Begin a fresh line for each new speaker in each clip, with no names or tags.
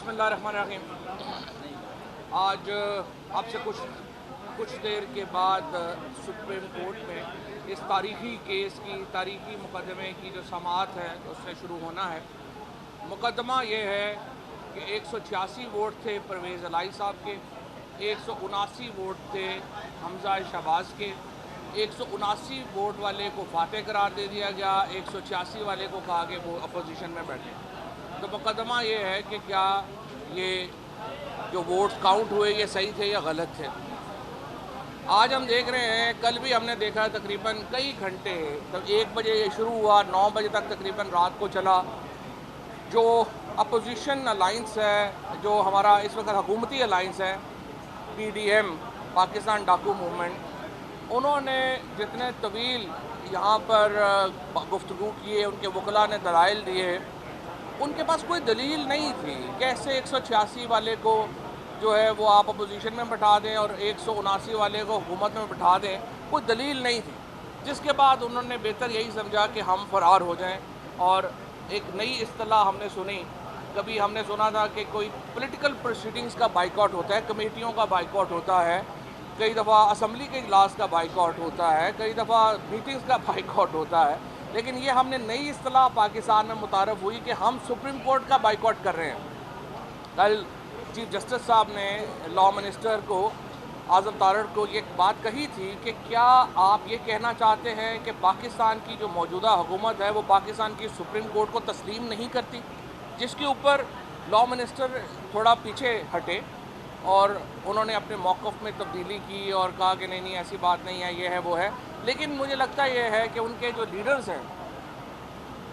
बिस्मिल्लाहिर्रहमानिर्रहीम। आज आपसे कुछ देर के बाद सुप्रीम कोर्ट में इस तारीखी केस की तारीखी मुकदमे की जो समाअत है उससे शुरू होना है। मुकदमा ये है कि 186 वोट थे परवेज़ अलाई साहब के, 179 वोट थे हमजा शहबाज के, 179 वोट वाले को फातेह करार दे दिया गया, 186 वाले को कहा कि वो अपोजिशन में बैठे। तो मुकदमा ये है कि क्या ये जो वोट काउंट हुए ये सही थे या गलत थे। आज हम देख रहे हैं, कल भी हमने देखा तकरीबन कई घंटे, तो 1 बजे ये शुरू हुआ, 9 बजे तक तकरीबन रात को चला। जो अपोजिशन अलाइंस है, जो हमारा इस वक्त हुकूमती अलाइंस है PDM पाकिस्तान डाकू मूवमेंट, उन्होंने जितने तवील यहाँ पर गुफ्तगू किए, उनके वकला ने दलाइल दिए, उनके पास कोई दलील नहीं थी। कैसे 186 वाले को जो है वो आप अपोजिशन में बैठा दें और 179 वाले को हुकूमत में बैठा दें, कोई दलील नहीं थी। जिसके बाद उन्होंने बेहतर यही समझा कि हम फरार हो जाएं। और एक नई इस्तिलाह हमने सुनी, कभी हमने सुना था कि कोई पॉलिटिकल प्रोसीडिंग्स का बाइकआउट होता है, कमेटियों का बाइकआउट होता है, कई दफ़ा असम्बली के इजलास का बाइकआउट होता है, कई दफ़ा मीटिंग्स का बाइकआउट होता है। लेकिन ये हमने नई इस्तिलाह पाकिस्तान में मुतारफ़ हुई कि हम सुप्रीम कोर्ट का बाइकआउट कर रहे हैं। कल चीफ जस्टिस साहब ने लॉ मिनिस्टर को, आज़म तारड़ को, ये बात कही थी कि क्या आप ये कहना चाहते हैं कि पाकिस्तान की जो मौजूदा हुकूमत है वो पाकिस्तान की सुप्रीम कोर्ट को तस्लीम नहीं करती। जिसके ऊपर लॉ मिनिस्टर थोड़ा पीछे हटे और उन्होंने अपने मौक़िफ़ में तब्दीली की और कहा कि नहीं ऐसी बात नहीं है, ये है वो है। लेकिन मुझे लगता ये है कि उनके जो लीडर्स हैं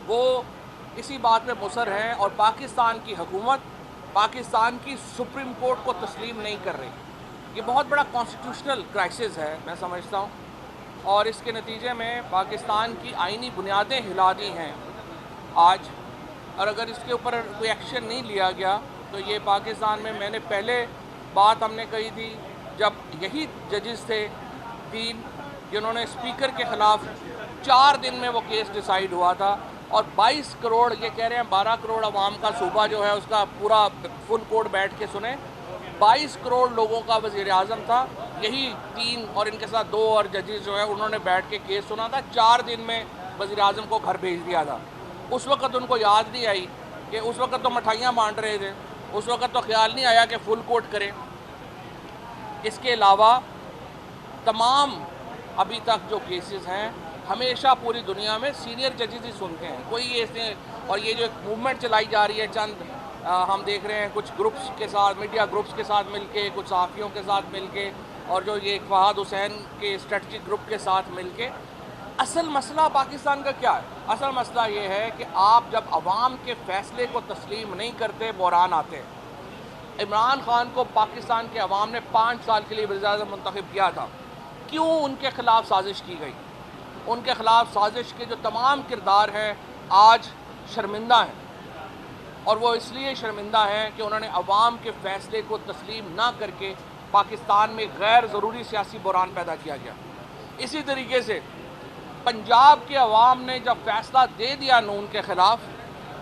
वो इसी बात पे मुसर हैं और पाकिस्तान की हुकूमत पाकिस्तान की सुप्रीम कोर्ट को तस्लीम नहीं कर रही। ये बहुत बड़ा कॉन्स्टिट्यूशनल क्राइसिस है, मैं समझता हूँ, और इसके नतीजे में पाकिस्तान की आइनी बुनियादें हिला दी हैं आज। और अगर इसके ऊपर कोई एक्शन नहीं लिया गया तो ये पाकिस्तान में, मैंने पहले बात हमने कही थी जब यही जजेस थे 3 जिन्होंने स्पीकर के ख़िलाफ़ 4 दिन में वो केस डिसाइड हुआ था और 22 करोड़, ये कह रहे हैं 12 करोड़ अवाम का सूबा जो है उसका पूरा फुल कोर्ट बैठ के सुने, 22 करोड़ लोगों का वज़ीर आज़म था। यही 3 और इनके साथ 2 और जजेस जो है उन्होंने बैठ के केस सुना था। 4 दिन में वज़ीर आज़म को घर भेज दिया था। उस वक़्त उनको याद नहीं आई कि उस वक़्त तो मिठाइयाँ बांट रहे थे, उस वक़्त तो ख्याल नहीं आया कि फुल कोर्ट करें। इसके अलावा तमाम अभी तक जो केसेस हैं हमेशा पूरी दुनिया में सीनियर जजेस ही सुनते हैं, कोई ऐसे। और ये जो एक मूवमेंट चलाई जा रही है, चंद हम देख रहे हैं कुछ ग्रुप्स के साथ, मीडिया ग्रुप्स के साथ मिलके, कुछ सहाफ़ियों के साथ मिलके, और जो ये फहाद हुसैन के स्ट्रेटजिक ग्रुप के साथ मिलके। असल मसला पाकिस्तान का क्या है? असल मसला ये है कि आप जब अवाम के फ़ैसले को तस्लीम नहीं करते, बहरान आते हैं। इमरान खान को पाकिस्तान के अवाम ने 5 साल के लिए वज़ीर-ए-आज़म मुंतखब किया था। क्यों उनके ख़िलाफ़ साजिश की गई? उनके ख़िलाफ़ साजिश के जो तमाम किरदार हैं आज शर्मिंदा हैं, और वो इसलिए शर्मिंदा हैं कि उन्होंने अवाम के फ़ैसले को तस्लीम ना करके पाकिस्तान में गैर ज़रूरी सियासी बहरान पैदा किया गया। इसी तरीके से पंजाब के अवाम ने जब फ़ैसला दे दिया नून के ख़िलाफ़,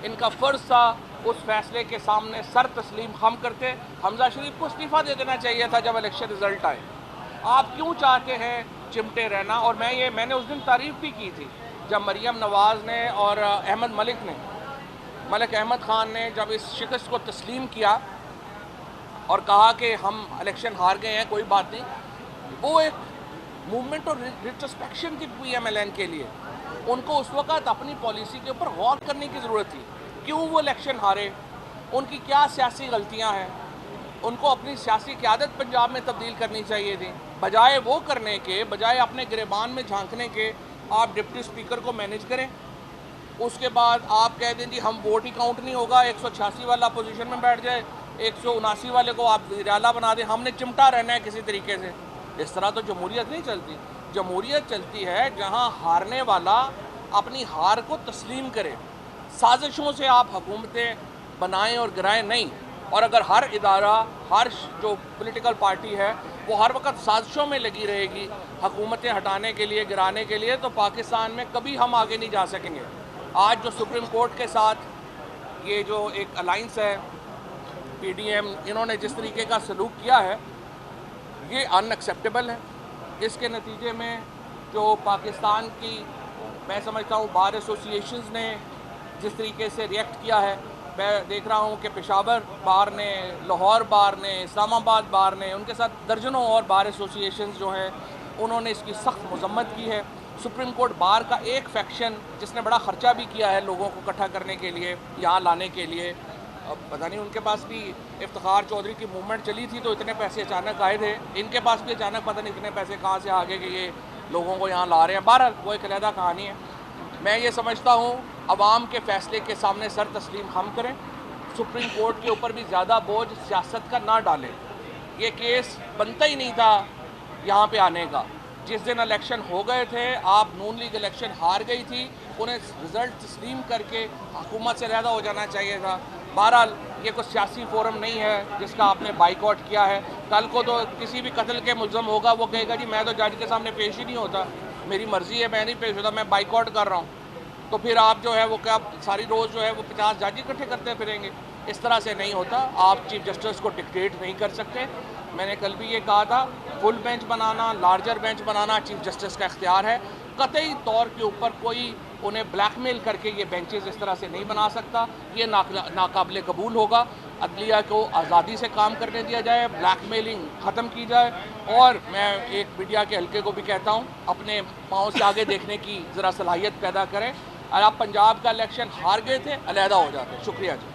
इनका फ़र्ज़ था उस फ़ैसले के सामने सर तस्लीम खम करते। हमजा शरीफ को इस्तीफ़ा दे देना चाहिए था जब इलेक्शन रिज़ल्ट आए। आप क्यों चाहते हैं चिमटे रहना? और मैंने उस दिन तारीफ़ भी की थी जब मरीम नवाज़ ने और मलिक अहमद ख़ान ने जब इस शिकस्त को तस्लीम किया और कहा कि हम इलेक्शन हार गए हैं, कोई बात नहीं। वो एक मूवमेंट और रिट्रोस्पेक्शन थी PMLN के लिए। उनको उस वक़्त अपनी पॉलिसी के ऊपर गौर करने की ज़रूरत थी। क्यों वो इलेक्शन हारे, उनकी क्या सियासी गलतियाँ हैं, उनको अपनी सियासी क़यादत पंजाब में तब्दील करनी चाहिए थी। बजाय वो करने के, बजाय अपने गिरेबान में झांकने के, आप डिप्टी स्पीकर को मैनेज करें। उसके बाद आप कह दें जी हम वोट ही काउंट नहीं होगा, 186 वाला पोजीशन में बैठ जाए, 179 वाले को आप वज़ीर आला बना दें, हमने चिमटा रहना है किसी तरीके से। इस तरह तो जमहूरियत नहीं चलती। जमहूरियत चलती है जहाँ हारने वाला अपनी हार को तस्लीम करे। साजिशों से आप हुकूमतें बनाएं और गिराएं नहीं। और अगर हर इदारा, हर जो पॉलिटिकल पार्टी है वो हर वक्त साजिशों में लगी रहेगी हुकूमतें हटाने के लिए, गिराने के लिए, तो पाकिस्तान में कभी हम आगे नहीं जा सकेंगे। आज जो सुप्रीम कोर्ट के साथ ये जो एक अलाइंस है PDM इन्होंने जिस तरीके का सलूक किया है ये अनएक्सेप्टेबल है। इसके नतीजे में जो पाकिस्तान की मैं समझता हूँ बार एसोसिएशंस ने जिस तरीके से रिएक्ट किया है, मैं देख रहा हूँ कि पेशावर बार ने, लाहौर बार ने, इस्लामाबाद बार ने, उनके साथ दर्जनों और बार एसोसिएशंस जो हैं उन्होंने इसकी सख्त मजम्मत की है। सुप्रीम कोर्ट बार का एक फैक्शन जिसने बड़ा ख़र्चा भी किया है लोगों को इकट्ठा करने के लिए, यहाँ लाने के लिए, अब पता नहीं उनके पास भी इफ्तिखार चौधरी की मूवमेंट चली थी तो इतने पैसे अचानक आए थे, इनके पास भी अचानक पता नहीं इतने पैसे कहाँ से आ गए कि ये लोगों को यहाँ ला रहे हैं। बहरहाल वो एक अलहदा कहानी है। मैं ये समझता हूँ अवाम के फ़ैसले के सामने सर तस्लीम हम करें, सुप्रीम कोर्ट के ऊपर भी ज़्यादा बोझ सियासत का ना डालें। ये केस बनता ही नहीं था यहाँ पे आने का। जिस दिन इलेक्शन हो गए थे, आप नून लीग इलेक्शन हार गई थी, उन्हें रिज़ल्ट तस्लीम करके हुकूमत से अलहदा हो जाना चाहिए था। बहरहाल ये कोई सियासी फोरम नहीं है जिसका आपने बाइकआउट किया है। कल को तो किसी भी कत्ल के मुल्ज़म होगा वो कहेगा जी मैं तो जज के सामने पेश ही नहीं होता, मेरी मर्ज़ी है, मैं नहीं पेश होता, मैं बाइकआउट कर रहा हूँ। तो फिर आप जो है वो क्या सारी रोज़ जो है वो 50 जज इकट्ठे करते फिरेंगे? इस तरह से नहीं होता। आप चीफ जस्टिस को डिक्टेट नहीं कर सकते। मैंने कल भी ये कहा था, फुल बेंच बनाना, लार्जर बेंच बनाना चीफ जस्टिस का इख्तियार है। कतई तौर के ऊपर कोई उन्हें ब्लैकमेल करके ये बेंचेस इस तरह से नहीं बना सकता। ये नाकाबिले कबूल होगा। अदलिया को आज़ादी से काम करने दिया जाए, ब्लैकमेलिंग ख़त्म की जाए। और मैं एक मीडिया के हल्के को भी कहता हूँ अपने पाँव से आगे देखने की ज़रा सलाहियत पैदा करें। और आप पंजाब का इलेक्शन हार गए थे, अलहदा हो जाते। शुक्रिया जी।